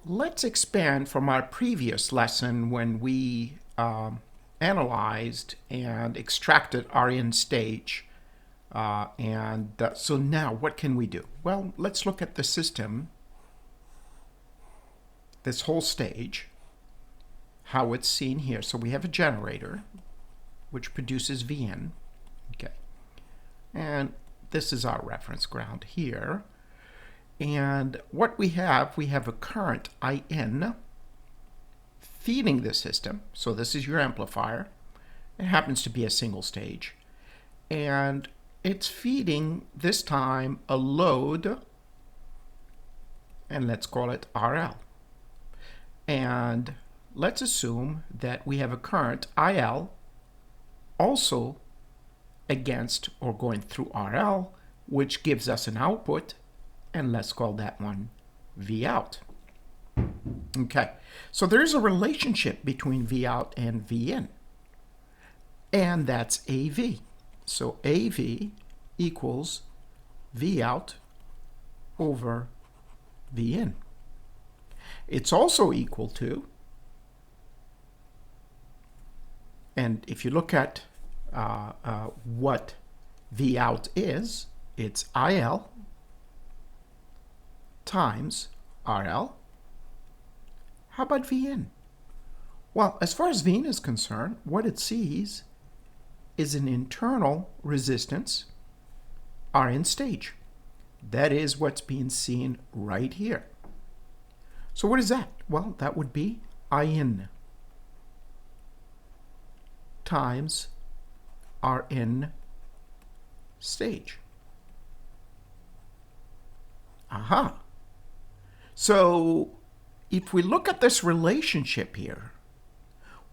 let's expand from our previous lesson when we analyzed and extracted our end stage. So now what can we do? Well, let's look at the system, this whole stage, how it's seen here. So we have a generator which produces Vn. Okay. And this is our reference ground here. And what we have a current IN feeding the system. So this is your amplifier. It happens to be a single stage. And it's feeding, this time, a load, and let's call it RL. And let's assume that we have a current IL also against or going through RL, which gives us an output, and let's call that one V out. Okay, so there's a relationship between V out and V in, and that's AV. So AV equals V out over V in. It's also equal to, and if you look at what V out is, it's IL times RL. How about V in? Well, as far as V in is concerned, what it sees is an internal resistance, Rn stage. That is what's being seen right here. So what is that? Well, that would be In times Rn stage. Aha. So if we look at this relationship here,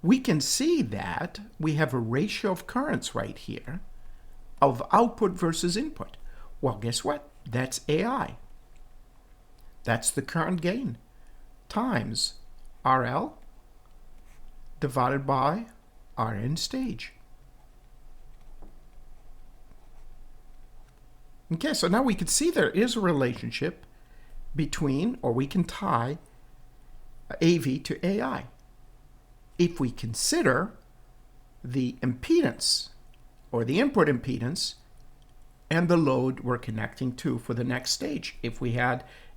we can see that we have a ratio of currents right here of output versus input. Well, guess what? That's AI. That's the current gain times RL divided by Rn stage. Okay, so now we can see there is a relationship between, or we can tie AV to AI. If we consider the impedance, or the input impedance, and the load we're connecting to for the next stage. If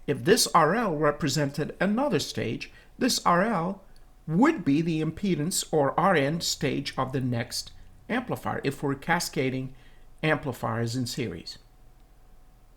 this RL represented another stage, this RL would be the impedance or Rn stage of the next amplifier if we're cascading amplifiers in series.